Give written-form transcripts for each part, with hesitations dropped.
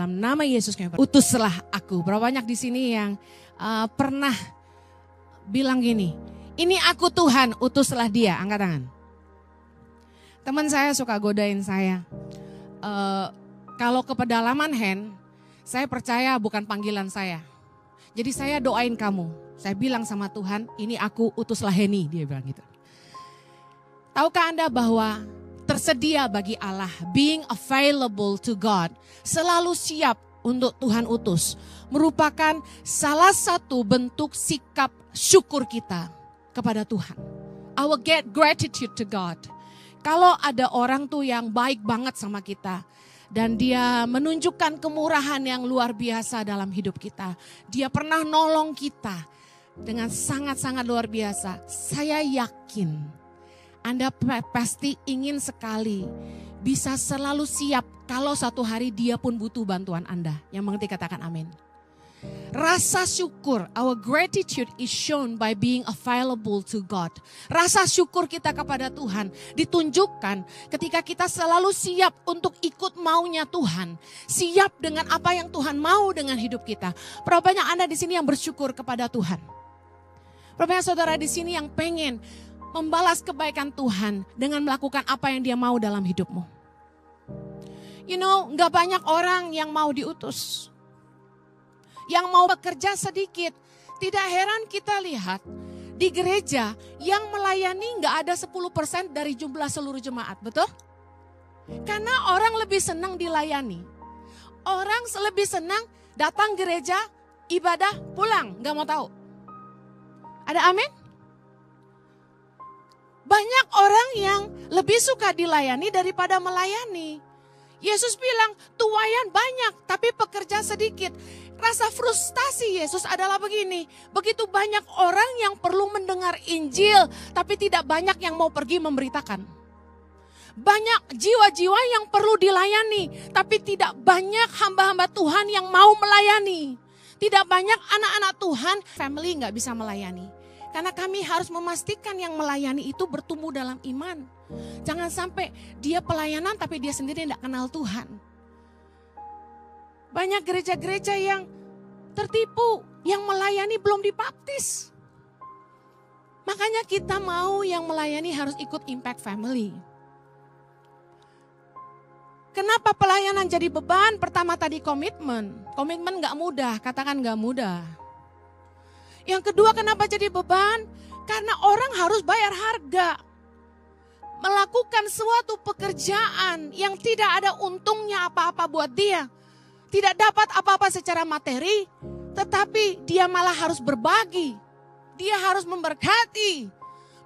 dalam nama Yesus kami utuslah aku. Berapa banyak di sini yang pernah bilang gini, ini aku Tuhan, utuslah dia. Angkat tangan. Teman saya suka godain saya. Kalau ke pedalaman hand, saya percaya bukan panggilan saya. Jadi saya doain kamu. Saya bilang sama Tuhan, ini aku utuslah Heni. Dia bilang gitu. Tahukah Anda bahwa tersedia bagi Allah, being available to God, selalu siap untuk Tuhan utus, merupakan salah satu bentuk sikap syukur kita kepada Tuhan. Our gratitude to God. Kalau ada orang tuh yang baik banget sama kita, dan dia menunjukkan kemurahan yang luar biasa dalam hidup kita. Dia pernah nolong kita dengan sangat-sangat luar biasa. Saya yakin Anda pasti ingin sekali bisa selalu siap kalau satu hari dia pun butuh bantuan Anda. Yang mengerti katakan amin. Rasa syukur, our gratitude is shown by being available to God. Rasa syukur kita kepada Tuhan ditunjukkan ketika kita selalu siap untuk ikut maunya Tuhan. Siap dengan apa yang Tuhan mau dengan hidup kita. Berapa banyak Anda di sini yang bersyukur kepada Tuhan? Berapa banyak saudara di sini yang pengen membalas kebaikan Tuhan dengan melakukan apa yang dia mau dalam hidupmu? You know, gak banyak orang yang mau diutus. Yang mau bekerja sedikit. Tidak heran kita lihat di gereja yang melayani gak ada 10% dari jumlah seluruh jemaat, betul? Karena orang lebih senang dilayani. Orang lebih senang datang gereja, ibadah, pulang, gak mau tahu. Ada amin? Banyak orang yang lebih suka dilayani daripada melayani. Yesus bilang, tuaian banyak tapi pekerja sedikit. Rasa frustasi Yesus adalah begini. Begitu banyak orang yang perlu mendengar Injil, tapi tidak banyak yang mau pergi memberitakan. Banyak jiwa-jiwa yang perlu dilayani, tapi tidak banyak hamba-hamba Tuhan yang mau melayani. Tidak banyak anak-anak Tuhan, family gak bisa melayani. Karena kami harus memastikan yang melayani itu bertumbuh dalam iman. Jangan sampai dia pelayanan tapi dia sendiri tidak kenal Tuhan. Banyak gereja-gereja yang tertipu, yang melayani belum dibaptis. Makanya kita mau yang melayani harus ikut Impact Family. Kenapa pelayanan jadi beban? Pertama tadi komitmen. Komitmen gak mudah, katakan gak mudah. Yang kedua kenapa jadi beban? Karena orang harus bayar harga. Melakukan suatu pekerjaan yang tidak ada untungnya apa-apa buat dia. Tidak dapat apa-apa secara materi, tetapi dia malah harus berbagi. Dia harus memberkati.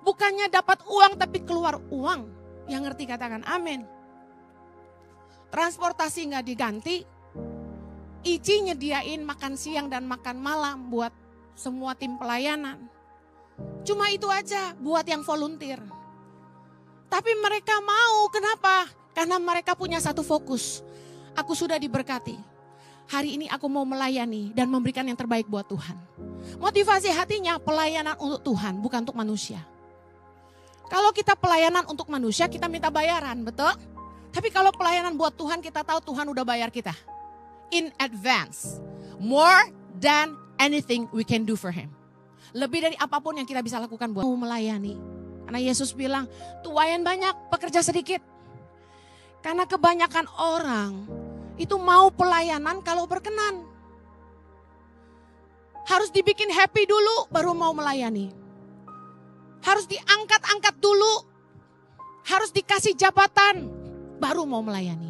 Bukannya dapat uang tapi keluar uang. Yang ngerti katakan amin. Transportasi gak diganti. Ici nyediain makan siang dan makan malam buat semua tim pelayanan. Cuma itu aja buat yang volunteer. Tapi mereka mau, kenapa? Karena mereka punya satu fokus. Aku sudah diberkati. Hari ini aku mau melayani dan memberikan yang terbaik buat Tuhan. Motivasi hatinya pelayanan untuk Tuhan, bukan untuk manusia. Kalau kita pelayanan untuk manusia, kita minta bayaran, betul? Tapi kalau pelayanan buat Tuhan, kita tahu Tuhan udah bayar kita. In advance. More than anything we can do for him. Lebih dari apapun yang kita bisa lakukan buat melayani. Karena Yesus bilang, tuaian banyak, pekerja sedikit. Karena kebanyakan orang itu mau pelayanan kalau berkenan. Harus dibikin happy dulu baru mau melayani. Harus diangkat-angkat dulu. Harus dikasih jabatan baru mau melayani.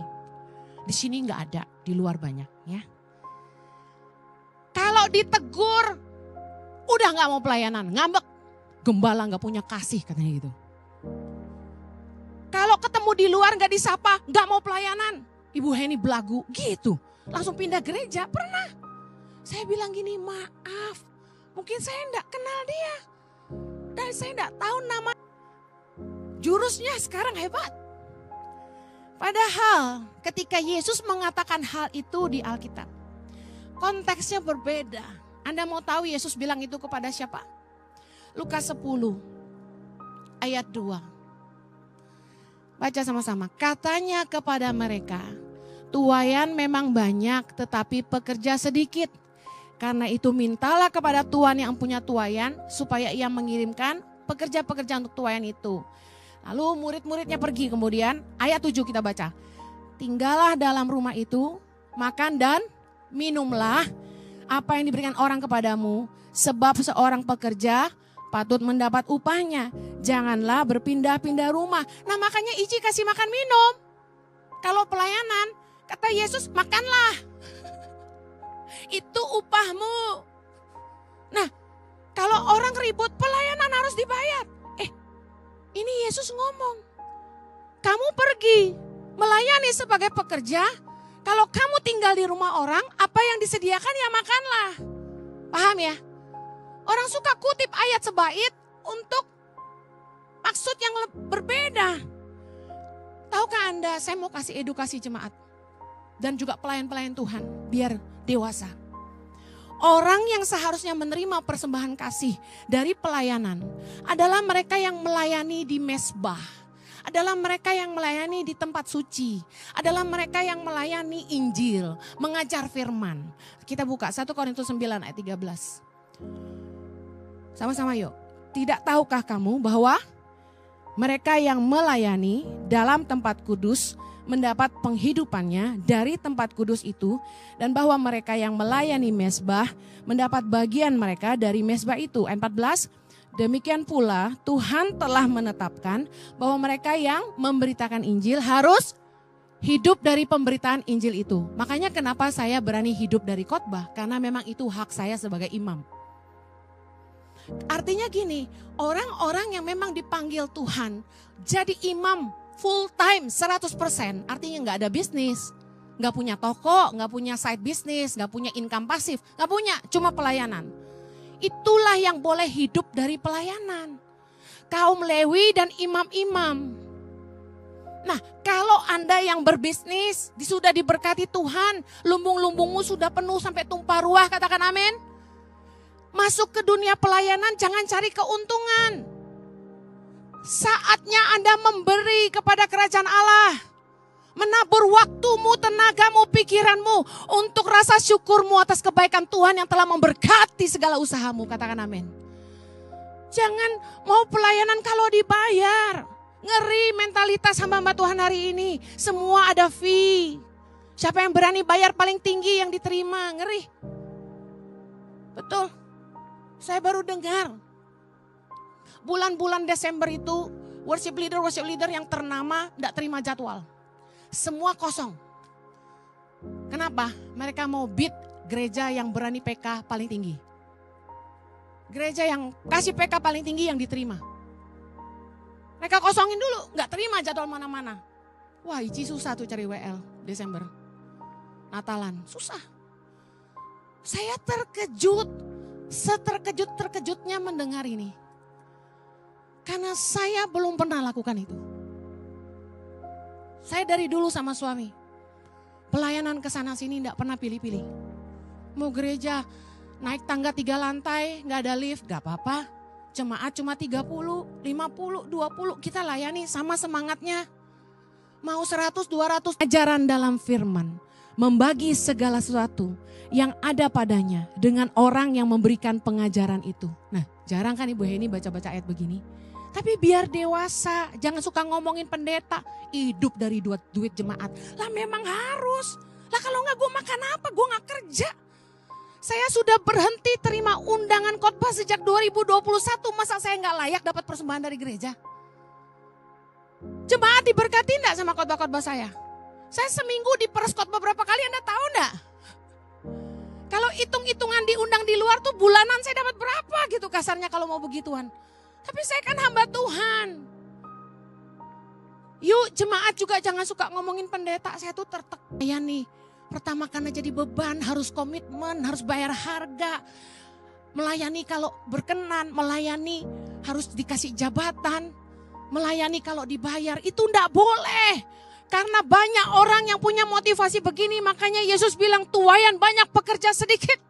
Di sini nggak ada, di luar banyak ya. Kalau ditegur, udah gak mau pelayanan, ngambek. Gembala gak punya kasih katanya gitu. Kalau ketemu di luar gak disapa, gak mau pelayanan. Ibu Heni belagu gitu. Langsung pindah gereja, pernah. Saya bilang gini, maaf. Mungkin saya gak kenal dia. Dan saya gak tahu nama. Jurusnya sekarang hebat. Padahal ketika Yesus mengatakan hal itu di Alkitab. Konteksnya berbeda. Anda mau tahu Yesus bilang itu kepada siapa? Lukas 10 ayat 2. Baca sama-sama. Katanya kepada mereka, Tuayan memang banyak tetapi pekerja sedikit. Karena itu mintalah kepada Tuhan yang punya tuayan supaya ia mengirimkan pekerja-pekerja untuk tuayan itu. Lalu murid-muridnya pergi, kemudian ayat 7 kita baca. Tinggallah dalam rumah itu, makan dan minumlah apa yang diberikan orang kepadamu. Sebab seorang pekerja patut mendapat upahnya. Janganlah berpindah-pindah rumah. Nah makanya Iji kasih makan minum. Kalau pelayanan, kata Yesus makanlah. Itu upahmu. Nah kalau orang ribut pelayanan harus dibayar. Ini Yesus ngomong. Kamu pergi melayani sebagai pekerja. Kalau kamu tinggal di rumah orang, apa yang disediakan ya makanlah. Paham ya? Orang suka kutip ayat sebait untuk maksud yang berbeda. Tahukah Anda, saya mau kasih edukasi jemaat. Dan juga pelayan-pelayan Tuhan, biar dewasa. Orang yang seharusnya menerima persembahan kasih dari pelayanan adalah mereka yang melayani di mesbah. Adalah mereka yang melayani di tempat suci. Adalah mereka yang melayani Injil, mengajar firman. Kita buka 1 Korintus 9 ayat 13. Sama-sama yuk. Tidak tahukah kamu bahwa mereka yang melayani dalam tempat kudus mendapat penghidupannya dari tempat kudus itu, dan bahwa mereka yang melayani mesbah mendapat bagian mereka dari mesbah itu. 14, demikian pula Tuhan telah menetapkan bahwa mereka yang memberitakan Injil harus hidup dari pemberitaan Injil itu. Makanya kenapa saya berani hidup dari khotbah, karena memang itu hak saya sebagai imam. Artinya gini, orang-orang yang memang dipanggil Tuhan jadi imam full time 100%, artinya nggak ada bisnis, nggak punya toko, nggak punya side bisnis, nggak punya income pasif, nggak punya, cuma pelayanan. Itulah yang boleh hidup dari pelayanan. Kaum Lewi dan imam-imam. Nah, kalau Anda yang berbisnis, sudah diberkati Tuhan, lumbung-lumbungmu sudah penuh sampai tumpah ruah, katakan amin. Masuk ke dunia pelayanan jangan cari keuntungan. Saatnya Anda memberi kepada kerajaan Allah. Menabur waktumu, tenagamu, pikiranmu untuk rasa syukurmu atas kebaikan Tuhan yang telah memberkati segala usahamu. Katakan amin. Jangan mau pelayanan kalau dibayar. Ngeri mentalitas hamba-hamba Tuhan hari ini. Semua ada fee. Siapa yang berani bayar paling tinggi yang diterima. Ngeri. Betul. Saya baru dengar. Bulan-bulan Desember itu worship leader yang ternama tidak terima jadwal. Semua kosong. Kenapa? Mereka mau beat gereja yang berani PK paling tinggi. Gereja yang kasih PK paling tinggi yang diterima. Mereka kosongin dulu, nggak terima jadwal mana-mana. Wah, Ici susah tuh cari WL Desember. Natalan, susah. Saya terkejut, seterkejut-terkejutnya mendengar ini. Karena saya belum pernah lakukan itu. Saya dari dulu sama suami. Pelayanan ke sana sini enggak pernah pilih-pilih. Mau gereja naik tangga 3 lantai, enggak ada lift, enggak apa-apa. Jemaat cuma 30, 50, 20 kita layani sama semangatnya. Mau 100, 200. Ajaran dalam firman. Membagi segala sesuatu yang ada padanya dengan orang yang memberikan pengajaran itu. Nah, jarang kan Ibu Heni baca-baca ayat begini. Tapi biar dewasa, jangan suka ngomongin pendeta, hidup dari duit jemaat. Lah memang harus. Lah kalau enggak gue makan apa, gue gak kerja. Saya sudah berhenti terima undangan khotbah sejak 2021, masa saya gak layak dapat persembahan dari gereja? Jemaat diberkati enggak sama khotbah-khotbah saya? Saya seminggu diperes khotbah berapa kali, Anda tahu enggak? Kalau hitung-hitungan diundang di luar tuh bulanan saya dapat berapa gitu kasarnya kalau mau begituan. Tapi saya kan hamba Tuhan. Yuk jemaat juga jangan suka ngomongin pendeta. Saya tuh tertekan ya nih. Pertama karena jadi beban, harus komitmen, harus bayar harga. Melayani kalau berkenan, melayani harus dikasih jabatan. Melayani kalau dibayar, itu enggak boleh. Karena banyak orang yang punya motivasi begini, makanya Yesus bilang tuaian banyak, pekerja sedikit.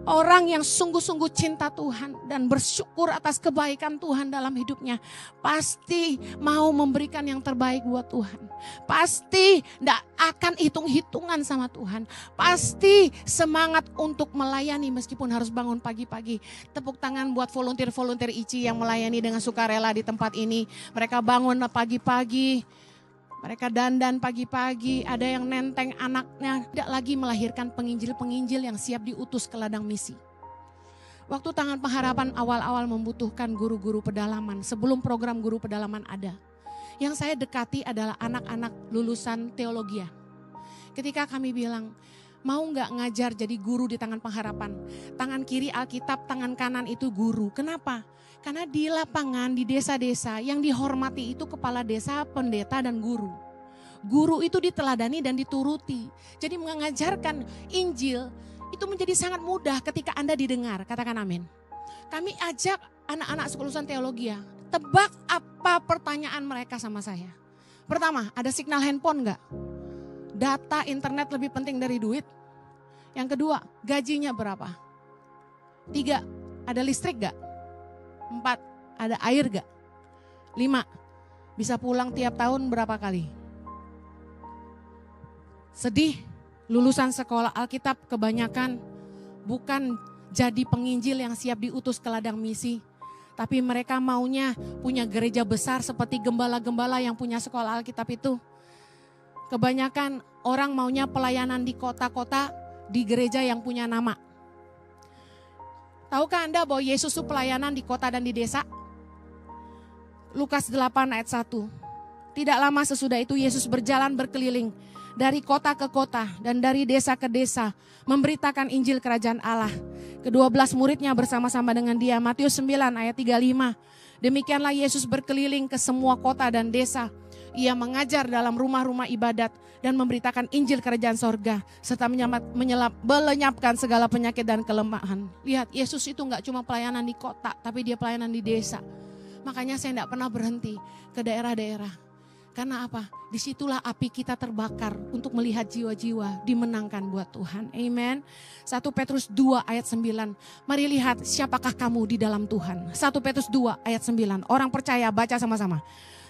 Orang yang sungguh-sungguh cinta Tuhan dan bersyukur atas kebaikan Tuhan dalam hidupnya, pasti mau memberikan yang terbaik buat Tuhan. Pasti tidak akan hitung-hitungan sama Tuhan. Pasti semangat untuk melayani meskipun harus bangun pagi-pagi. Tepuk tangan buat volunteer-volunteer ICI yang melayani dengan sukarela di tempat ini. Mereka bangun pagi-pagi. Mereka dandan pagi-pagi, ada yang nenteng anaknya, tidak lagi melahirkan penginjil-penginjil yang siap diutus ke ladang misi. Waktu Tangan Pengharapan awal-awal membutuhkan guru-guru pedalaman, sebelum program guru pedalaman ada. Yang saya dekati adalah anak-anak lulusan teologi. Ketika kami bilang, mau nggak ngajar jadi guru di Tangan Pengharapan? Tangan kiri Alkitab, tangan kanan itu guru. Kenapa? Karena di lapangan, di desa-desa yang dihormati itu kepala desa, pendeta, dan guru. Guru itu diteladani dan dituruti. Jadi mengajarkan Injil itu menjadi sangat mudah ketika Anda didengar. Katakan amin. Kami ajak anak-anak sekulusan teologi, tebak apa pertanyaan mereka sama saya. Pertama, ada signal handphone enggak? Data internet lebih penting dari duit. Yang kedua, gajinya berapa? 3, ada listrik enggak? 4, ada air gak? 5, bisa pulang tiap tahun berapa kali? Sedih, lulusan sekolah Alkitab kebanyakan bukan jadi penginjil yang siap diutus ke ladang misi. Tapi mereka maunya punya gereja besar seperti gembala-gembala yang punya sekolah Alkitab itu. Kebanyakan orang maunya pelayanan di kota-kota, di gereja yang punya nama. Tahukah Anda bahwa Yesus itu pelayanan di kota dan di desa? Lukas 8 ayat 1. Tidak lama sesudah itu Yesus berjalan berkeliling dari kota ke kota dan dari desa ke desa memberitakan Injil Kerajaan Allah. Ke-12 muridnya bersama-sama dengan dia. Matius 9 ayat 35. Demikianlah Yesus berkeliling ke semua kota dan desa. Ia mengajar dalam rumah-rumah ibadat dan memberitakan Injil Kerajaan Sorga serta melenyapkan segala penyakit dan kelemahan. Lihat, Yesus itu enggak cuma pelayanan di kota, tapi dia pelayanan di desa. Makanya saya enggak pernah berhenti ke daerah-daerah. Karena apa? Disitulah api kita terbakar untuk melihat jiwa-jiwa dimenangkan buat Tuhan. Amen. 1 Petrus 2 ayat 9. Mari lihat siapakah kamu di dalam Tuhan. 1 Petrus 2 ayat 9. Orang percaya baca sama-sama.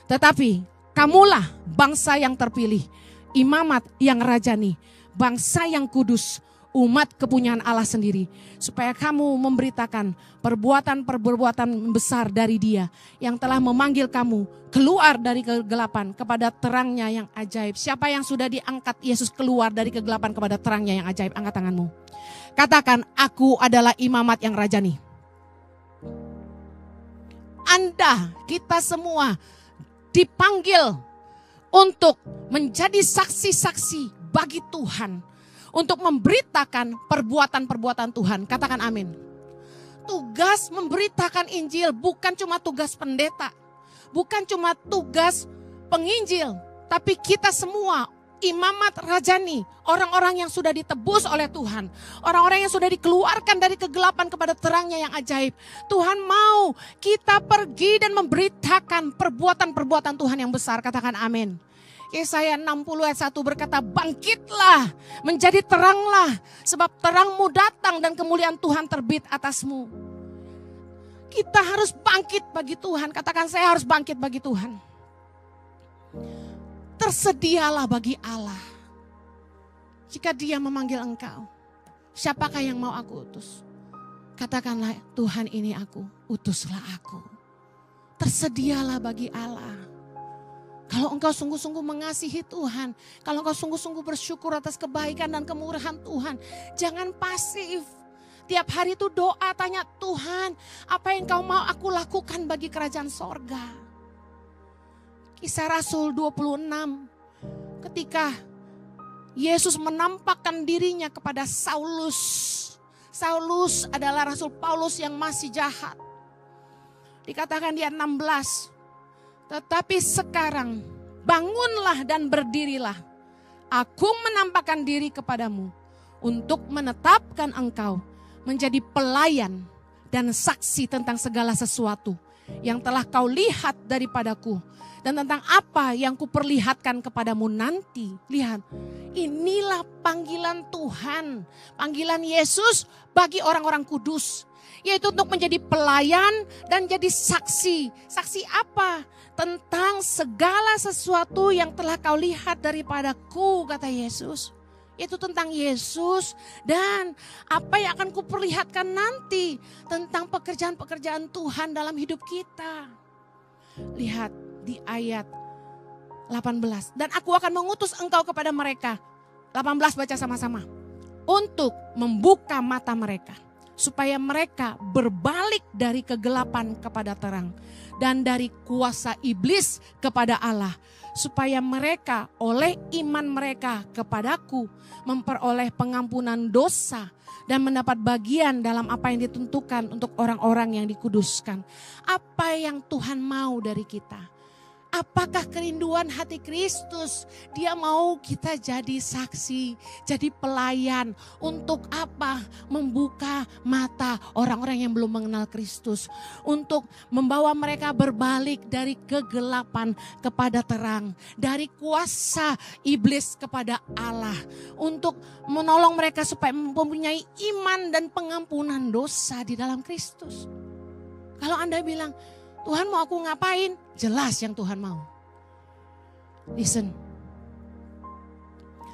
Tetapi kamulah bangsa yang terpilih, imamat yang rajani, bangsa yang kudus, umat kepunyaan Allah sendiri. Supaya kamu memberitakan perbuatan-perbuatan besar dari Dia yang telah memanggil kamu keluar dari kegelapan kepada terangnya yang ajaib. Siapa yang sudah diangkat Yesus keluar dari kegelapan kepada terangnya yang ajaib? Angkat tanganmu. Katakan, aku adalah imamat yang rajani. Anda, kita semua dipanggil untuk menjadi saksi-saksi bagi Tuhan. Untuk memberitakan perbuatan-perbuatan Tuhan. Katakan amin. Tugas memberitakan Injil bukan cuma tugas pendeta. Bukan cuma tugas penginjil. Tapi kita semua imamat rajani. Orang-orang yang sudah ditebus oleh Tuhan. Orang-orang yang sudah dikeluarkan dari kegelapan kepada terangnya yang ajaib. Tuhan mau kita pergi dan memberitakan perbuatan-perbuatan Tuhan yang besar. Katakan amin. Yesaya 60 ayat 1 berkata, bangkitlah, menjadi teranglah, sebab terangmu datang dan kemuliaan Tuhan terbit atasmu. Kita harus bangkit bagi Tuhan. Katakan, saya harus bangkit bagi Tuhan. Tersedialah bagi Allah. Jika Dia memanggil engkau, siapakah yang mau aku utus? Katakanlah, Tuhan ini aku, utuslah aku. Tersedialah bagi Allah. Kalau engkau sungguh-sungguh mengasihi Tuhan, kalau engkau sungguh-sungguh bersyukur atas kebaikan dan kemurahan Tuhan, jangan pasif. Tiap hari itu doa, tanya Tuhan, apa yang kau mau aku lakukan bagi kerajaan sorga. Kisah Rasul 26, ketika Yesus menampakkan dirinya kepada Saulus. Saulus adalah Rasul Paulus yang masih jahat. Dikatakan di ayat 16, tetapi sekarang bangunlah dan berdirilah. Aku menampakkan diri kepadamu untuk menetapkan engkau menjadi pelayan dan saksi tentang segala sesuatu yang telah kau lihat daripadaku. Dan tentang apa yang kuperlihatkan kepadamu nanti. Lihat, inilah panggilan Tuhan. Panggilan Yesus bagi orang-orang kudus. Yaitu untuk menjadi pelayan dan jadi saksi. Saksi apa? Tentang segala sesuatu yang telah kau lihat daripadaku, kata Yesus. Itu tentang Yesus dan apa yang akan kuperlihatkan nanti. Tentang pekerjaan-pekerjaan Tuhan dalam hidup kita. Lihat di ayat 18. Dan aku akan mengutus engkau kepada mereka. 18 baca sama-sama. Untuk membuka mata mereka. Supaya mereka berbalik dari kegelapan kepada terang. Dan dari kuasa iblis kepada Allah. Supaya mereka oleh iman mereka kepadaku memperoleh pengampunan dosa. Dan mendapat bagian dalam apa yang ditentukan untuk orang-orang yang dikuduskan. Apa yang Tuhan mau dari kita? Apakah kerinduan hati Kristus? Dia mau kita jadi saksi, jadi pelayan. Untuk apa? Membuka mata orang-orang yang belum mengenal Kristus. Untuk membawa mereka berbalik dari kegelapan kepada terang. Dari kuasa iblis kepada Allah. Untuk menolong mereka supaya mempunyai iman dan pengampunan dosa di dalam Kristus. Kalau Anda bilang, Tuhan mau aku ngapain? Jelas yang Tuhan mau. Listen.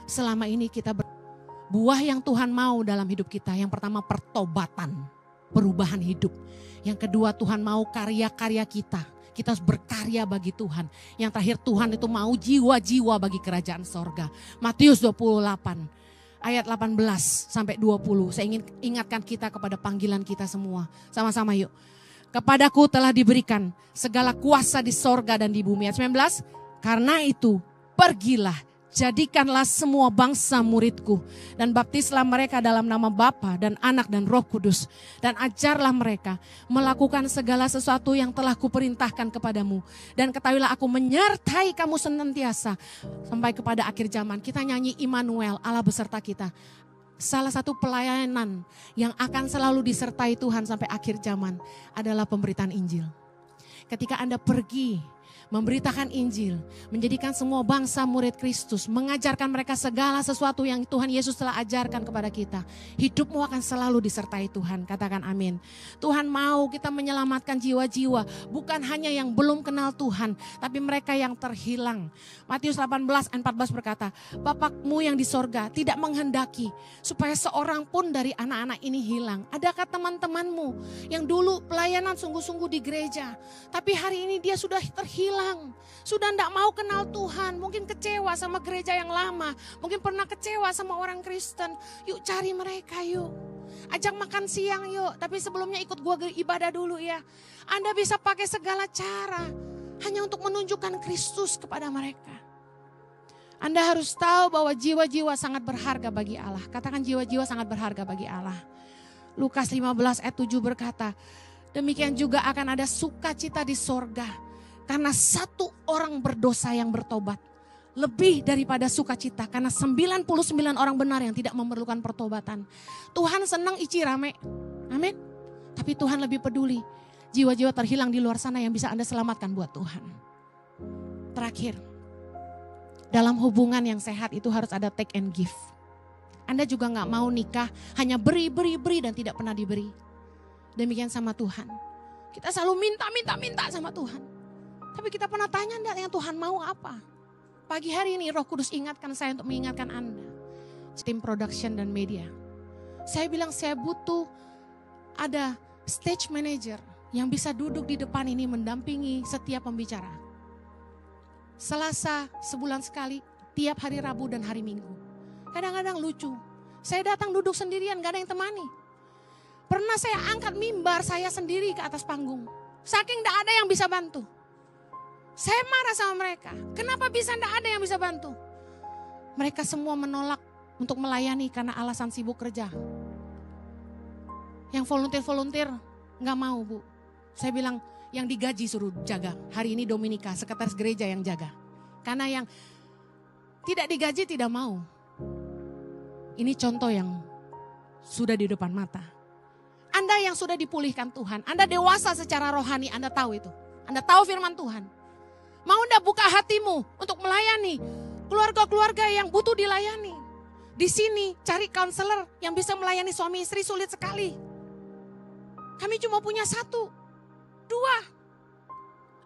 Selama ini kita buah yang Tuhan mau dalam hidup kita. Yang pertama pertobatan, perubahan hidup. Yang kedua Tuhan mau karya-karya kita. Kita harus berkarya bagi Tuhan. Yang terakhir Tuhan itu mau jiwa-jiwa bagi kerajaan sorga. Matius 28 ayat 18 sampai 20. Saya ingin ingatkan kita kepada panggilan kita semua. Sama-sama yuk. Kepadaku telah diberikan segala kuasa di sorga dan di bumi. Ayat 19, karena itu pergilah, jadikanlah semua bangsa muridku. Dan baptislah mereka dalam nama Bapa dan Anak dan Roh Kudus. Dan ajarlah mereka melakukan segala sesuatu yang telah kuperintahkan kepadamu. Dan ketahuilah aku menyertai kamu senantiasa sampai kepada akhir zaman. Kita nyanyi Immanuel, Allah beserta kita. Salah satu pelayanan yang akan selalu disertai Tuhan sampai akhir zaman adalah pemberitaan Injil. Ketika Anda pergi memberitakan Injil, menjadikan semua bangsa murid Kristus, mengajarkan mereka segala sesuatu yang Tuhan Yesus telah ajarkan kepada kita. Hidupmu akan selalu disertai Tuhan, katakan amin. Tuhan mau kita menyelamatkan jiwa-jiwa, bukan hanya yang belum kenal Tuhan, tapi mereka yang terhilang. Matius 18 ayat 14 berkata, Bapakmu yang di sorga tidak menghendaki supaya seorang pun dari anak-anak ini hilang. Adakah teman-temanmu yang dulu pelayanan sungguh-sungguh di gereja, tapi hari ini dia sudah terhilang, sudah tidak mau kenal Tuhan, mungkin kecewa sama gereja yang lama, mungkin pernah kecewa sama orang Kristen. Yuk cari mereka yuk, ajak makan siang yuk, tapi sebelumnya ikut gua ibadah dulu ya. Anda bisa pakai segala cara hanya untuk menunjukkan Kristus kepada mereka. Anda harus tahu bahwa jiwa-jiwa sangat berharga bagi Allah. Katakan jiwa-jiwa sangat berharga bagi Allah. Lukas 15 ayat 7 berkata, demikian juga akan ada sukacita di sorga. Karena satu orang berdosa yang bertobat. Lebih daripada sukacita. Karena 99 orang benar yang tidak memerlukan pertobatan. Tuhan senang isi rame. Amin. Tapi Tuhan lebih peduli. Jiwa-jiwa terhilang di luar sana yang bisa Anda selamatkan buat Tuhan. Terakhir. Dalam hubungan yang sehat itu harus ada take and give. Anda juga gak mau nikah hanya beri dan tidak pernah diberi. Demikian sama Tuhan. Kita selalu minta sama Tuhan. Tapi kita pernah tanya enggak yang Tuhan mau apa? Pagi hari ini Roh Kudus ingatkan saya untuk mengingatkan Anda. Tim production dan media. Saya bilang saya butuh ada stage manager yang bisa duduk di depan ini mendampingi setiap pembicara. Selasa sebulan sekali, tiap hari Rabu dan hari Minggu. Kadang-kadang lucu. Saya datang duduk sendirian, gak ada yang temani. Pernah saya angkat mimbar saya sendiri ke atas panggung. Saking gak ada yang bisa bantu. Saya marah sama mereka. Kenapa bisa gak ada yang bisa bantu? Mereka semua menolak untuk melayani karena alasan sibuk kerja. Yang volunteer gak mau bu. Saya bilang yang digaji suruh jaga. Hari ini Dominika, sekretaris gereja yang jaga. Karena yang tidak digaji tidak mau. Ini contoh yang sudah di depan mata. Anda yang sudah dipulihkan Tuhan, Anda dewasa secara rohani, Anda tahu itu. Anda tahu firman Tuhan. Mau Anda buka hatimu untuk melayani keluarga-keluarga yang butuh dilayani. Di sini cari konselor yang bisa melayani suami istri sulit sekali. Kami cuma punya 1, 2.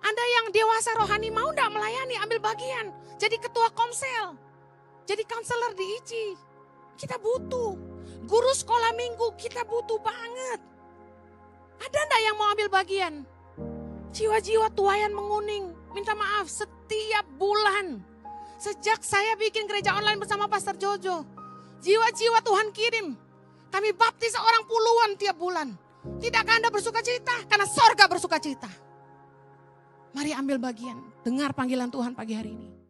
Anda yang dewasa rohani mau enggak melayani, ambil bagian. Jadi ketua komsel, jadi konselor di ICI. Kita butuh. Guru sekolah minggu kita butuh banget. Ada enggak yang mau ambil bagian? Jiwa-jiwa tuayan menguning, minta maaf setiap bulan. Sejak saya bikin gereja online bersama Pastor Jojo, jiwa-jiwa Tuhan kirim. Kami baptis orang puluhan tiap bulan. Tidakkah Anda bersuka cita? Karena sorga bersuka cita. Mari ambil bagian. Dengar panggilan Tuhan pagi hari ini.